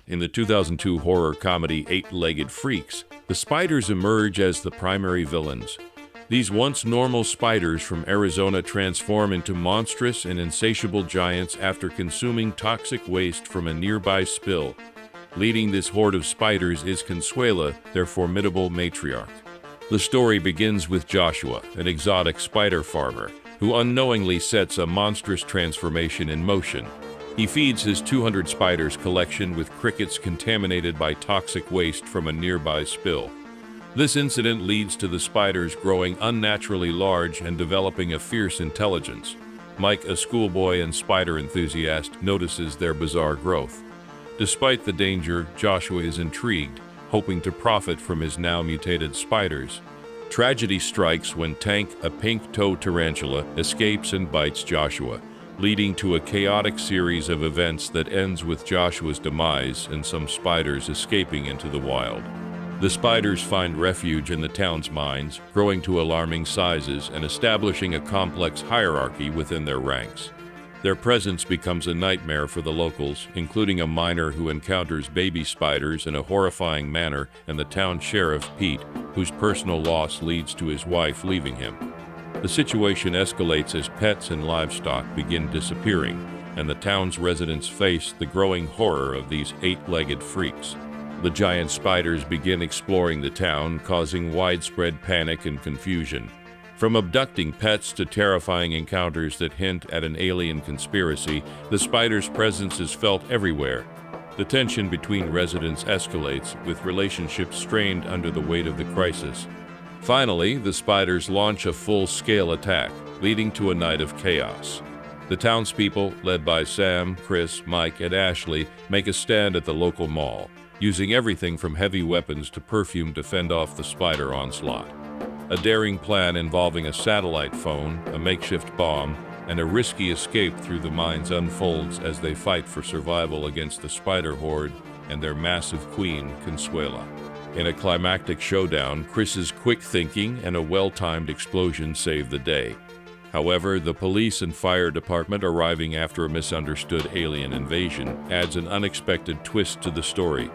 In the 2002 horror comedy Eight-Legged Freaks, the spiders emerge as the primary villains. These once normal spiders from Arizona transform into monstrous and insatiable giants after consuming toxic waste from a nearby spill. Leading this horde of spiders is Consuela, their formidable matriarch. The story begins with Joshua, an exotic spider farmer, who unknowingly sets a monstrous transformation in motion. He feeds his 200 spiders collection with crickets contaminated by toxic waste from a nearby spill. This incident leads to the spiders growing unnaturally large and developing a fierce intelligence. Mike, a schoolboy and spider enthusiast, notices their bizarre growth. Despite the danger, Joshua is intrigued, hoping to profit from his now mutated spiders. Tragedy strikes when Tank, a pink-toed tarantula, escapes and bites Joshua, leading to a chaotic series of events that ends with Joshua's demise and some spiders escaping into the wild. The spiders find refuge in the town's mines, growing to alarming sizes and establishing a complex hierarchy within their ranks. Their presence becomes a nightmare for the locals, including a miner who encounters baby spiders in a horrifying manner and the town sheriff, Pete, whose personal loss leads to his wife leaving him. The situation escalates as pets and livestock begin disappearing, and the town's residents face the growing horror of these eight-legged freaks. The giant spiders begin exploring the town, causing widespread panic and confusion. From abducting pets to terrifying encounters that hint at an alien conspiracy, the spider's presence is felt everywhere. The tension between residents escalates, with relationships strained under the weight of the crisis. Finally, the spiders launch a full-scale attack, leading to a night of chaos. The townspeople, led by Sam, Chris, Mike, and Ashley, make a stand at the local mall, using everything from heavy weapons to perfume to fend off the spider onslaught. A daring plan involving a satellite phone, a makeshift bomb, and a risky escape through the mines unfolds as they fight for survival against the spider horde and their massive queen, Consuela. In a climactic showdown, Chris's quick thinking and a well-timed explosion save the day. However, the police and fire department arriving after a misunderstood alien invasion adds an unexpected twist to the story.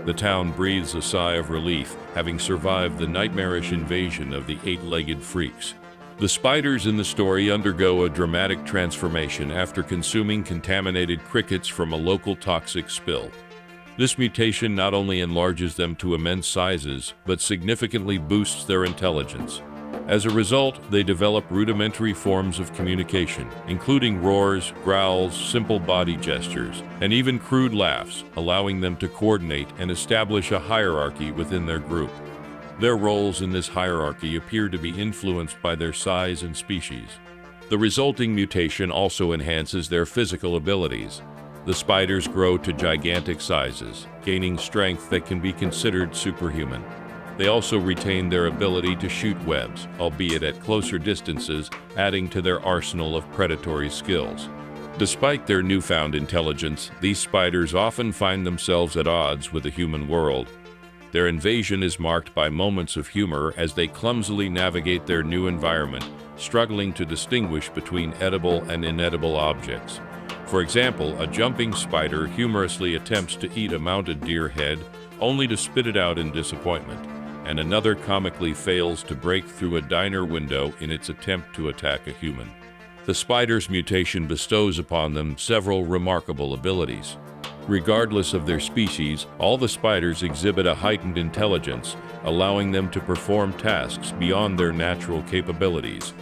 The town breathes a sigh of relief, having survived the nightmarish invasion of the eight-legged freaks. The spiders in the story undergo a dramatic transformation after consuming contaminated crickets from a local toxic spill. This mutation not only enlarges them to immense sizes, but significantly boosts their intelligence. As a result, they develop rudimentary forms of communication, including roars, growls, simple body gestures, and even crude laughs, allowing them to coordinate and establish a hierarchy within their group. Their roles in this hierarchy appear to be influenced by their size and species. The resulting mutation also enhances their physical abilities. The spiders grow to gigantic sizes, gaining strength that can be considered superhuman. They also retain their ability to shoot webs, albeit at closer distances, adding to their arsenal of predatory skills. Despite their newfound intelligence, these spiders often find themselves at odds with the human world. Their invasion is marked by moments of humor as they clumsily navigate their new environment, struggling to distinguish between edible and inedible objects. For example, a jumping spider humorously attempts to eat a mounted deer head, only to spit it out in disappointment, and another comically fails to break through a diner window in its attempt to attack a human. The spider's mutation bestows upon them several remarkable abilities. Regardless of their species, all the spiders exhibit a heightened intelligence, allowing them to perform tasks beyond their natural capabilities.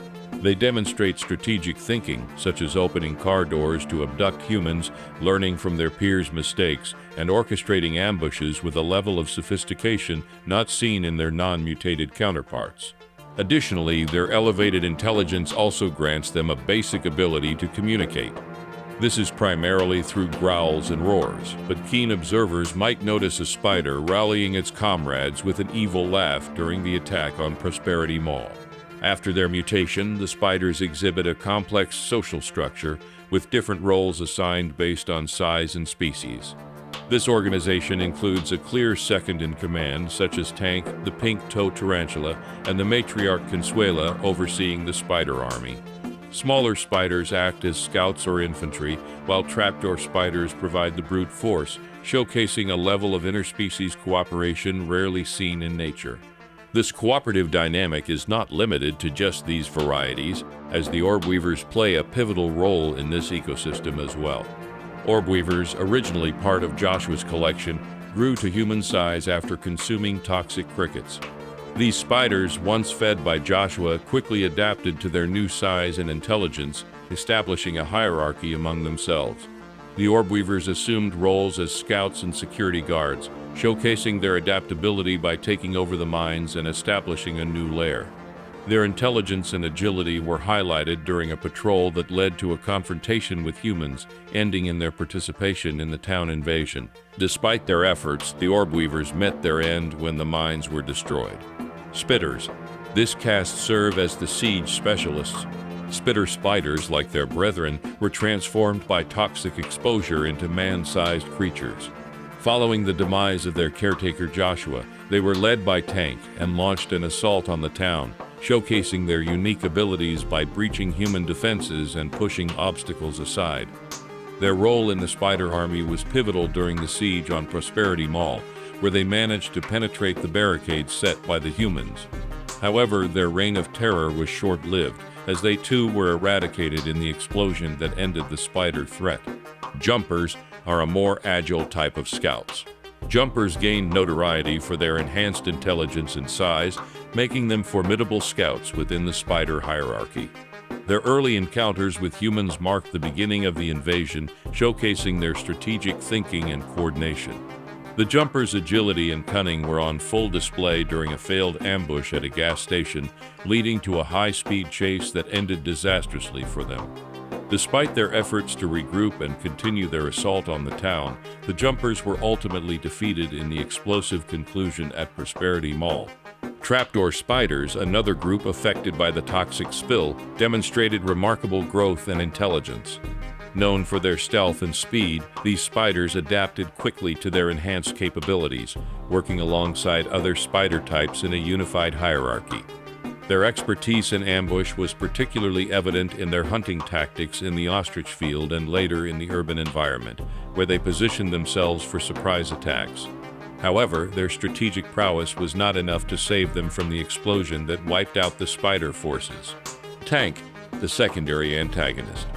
They demonstrate strategic thinking, such as opening car doors to abduct humans, learning from their peers' mistakes, and orchestrating ambushes with a level of sophistication not seen in their non-mutated counterparts. Additionally, their elevated intelligence also grants them a basic ability to communicate. This is primarily through growls and roars, but keen observers might notice a spider rallying its comrades with an evil laugh during the attack on Prosperity Mall. After their mutation, the spiders exhibit a complex social structure with different roles assigned based on size and species. This organization includes a clear second-in-command, such as Tank, the pink-toed tarantula, and the matriarch Consuela overseeing the spider army. Smaller spiders act as scouts or infantry, while trapdoor spiders provide the brute force, showcasing a level of interspecies cooperation rarely seen in nature. This cooperative dynamic is not limited to just these varieties, as the orb weavers play a pivotal role in this ecosystem as well. Orb weavers, originally part of Joshua's collection, grew to human size after consuming toxic crickets. These spiders, once fed by Joshua, quickly adapted to their new size and intelligence, establishing a hierarchy among themselves. The orb weavers assumed roles as scouts and security guards, showcasing their adaptability by taking over the mines and establishing a new lair. Their intelligence and agility were highlighted during a patrol that led to a confrontation with humans, ending in their participation in the town invasion. Despite their efforts, the orb weavers met their end when the mines were destroyed. Spitters. This caste serve as the siege specialists. Spitter spiders, like their brethren, were transformed by toxic exposure into man-sized creatures. Following the demise of their caretaker Joshua, they were led by Tank and launched an assault on the town, showcasing their unique abilities by breaching human defenses and pushing obstacles aside. Their role in the spider army was pivotal during the siege on Prosperity Mall, where they managed to penetrate the barricades set by the humans. However, their reign of terror was short-lived, as they too were eradicated in the explosion that ended the spider threat. Jumpers are a more agile type of scouts. Jumpers gained notoriety for their enhanced intelligence and size, making them formidable scouts within the spider hierarchy. Their early encounters with humans marked the beginning of the invasion, showcasing their strategic thinking and coordination. The jumpers' agility and cunning were on full display during a failed ambush at a gas station, leading to a high-speed chase that ended disastrously for them. Despite their efforts to regroup and continue their assault on the town, the jumpers were ultimately defeated in the explosive conclusion at Prosperity Mall. Trapdoor spiders, another group affected by the toxic spill, demonstrated remarkable growth and intelligence. Known for their stealth and speed, these spiders adapted quickly to their enhanced capabilities, working alongside other spider types in a unified hierarchy. Their expertise in ambush was particularly evident in their hunting tactics in the ostrich field and later in the urban environment, where they positioned themselves for surprise attacks. However, their strategic prowess was not enough to save them from the explosion that wiped out the spider forces. Tank, the secondary antagonist.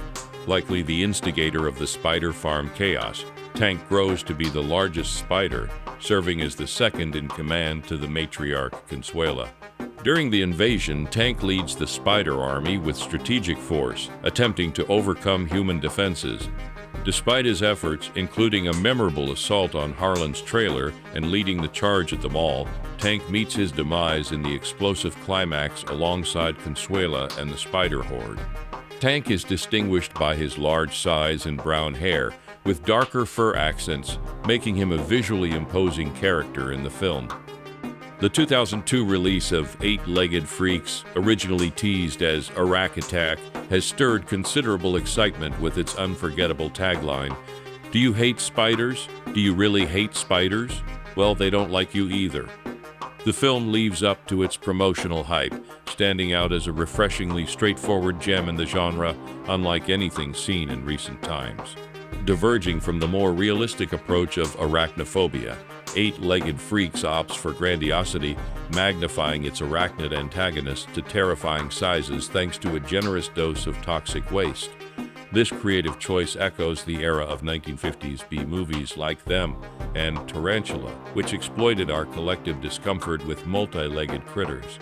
Likely the instigator of the spider farm chaos, Tank grows to be the largest spider, serving as the second in command to the matriarch Consuela. During the invasion, Tank leads the spider army with strategic force, attempting to overcome human defenses. Despite his efforts, including a memorable assault on Harlan's trailer and leading the charge at the mall, Tank meets his demise in the explosive climax alongside Consuela and the spider horde. Tank is distinguished by his large size and brown hair, with darker fur accents, making him a visually imposing character in the film. The 2002 release of Eight-Legged Freaks, originally teased as Iraq Attack, has stirred considerable excitement with its unforgettable tagline, "Do you hate spiders? Do you really hate spiders? Well, they don't like you either." The film lives up to its promotional hype, standing out as a refreshingly straightforward gem in the genre, unlike anything seen in recent times. Diverging from the more realistic approach of arachnophobia, Eight-Legged Freaks opts for grandiosity, magnifying its arachnid antagonist to terrifying sizes thanks to a generous dose of toxic waste. This creative choice echoes the era of 1950s B-movies like Them and Tarantula, which exploited our collective discomfort with multi-legged critters.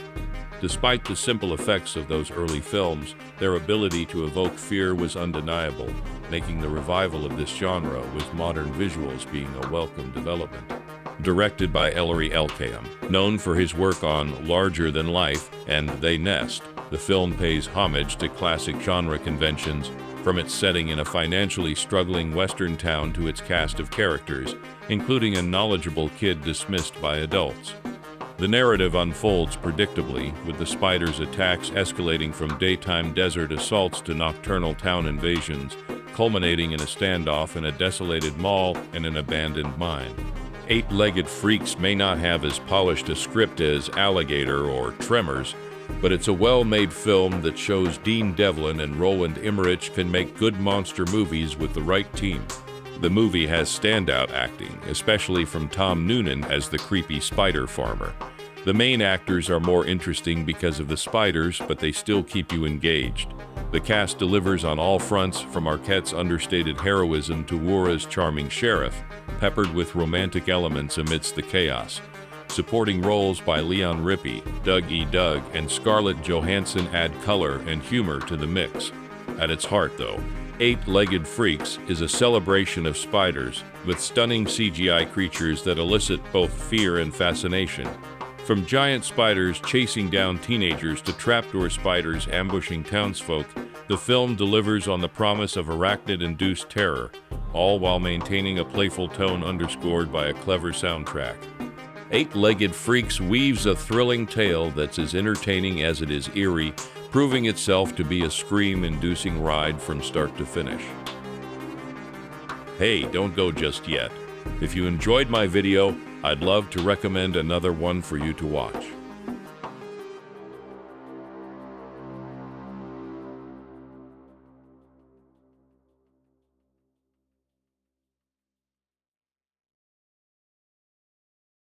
Despite the simple effects of those early films, their ability to evoke fear was undeniable, making the revival of this genre with modern visuals being a welcome development. Directed by Ellery Elkayam, known for his work on Larger Than Life and They Nest, the film pays homage to classic genre conventions, from its setting in a financially struggling Western town to its cast of characters, including a knowledgeable kid dismissed by adults. The narrative unfolds predictably, with the spiders' attacks escalating from daytime desert assaults to nocturnal town invasions, culminating in a standoff in a desolated mall and an abandoned mine. Eight-Legged Freaks may not have as polished a script as Alligator or Tremors, But it's a well-made film that shows Dean Devlin and Roland Emmerich can make good monster movies with the right team. The movie has standout acting, especially from Tom Noonan as the creepy spider farmer. The main actors are more interesting because of the spiders, but they still keep you engaged. The cast delivers on all fronts, from Arquette's understated heroism to Wura's charming sheriff, peppered with romantic elements amidst the chaos. Supporting roles by Leon Rippey, Doug E. Doug, and Scarlett Johansson add color and humor to the mix. At its heart, though, Eight-Legged Freaks is a celebration of spiders, with stunning CGI creatures that elicit both fear and fascination. From giant spiders chasing down teenagers to trapdoor spiders ambushing townsfolk, the film delivers on the promise of arachnid-induced terror, all while maintaining a playful tone underscored by a clever soundtrack. Eight-Legged Freaks weaves a thrilling tale that's as entertaining as it is eerie, proving itself to be a scream-inducing ride from start to finish. Hey, don't go just yet. If you enjoyed my video, I'd love to recommend another one for you to watch.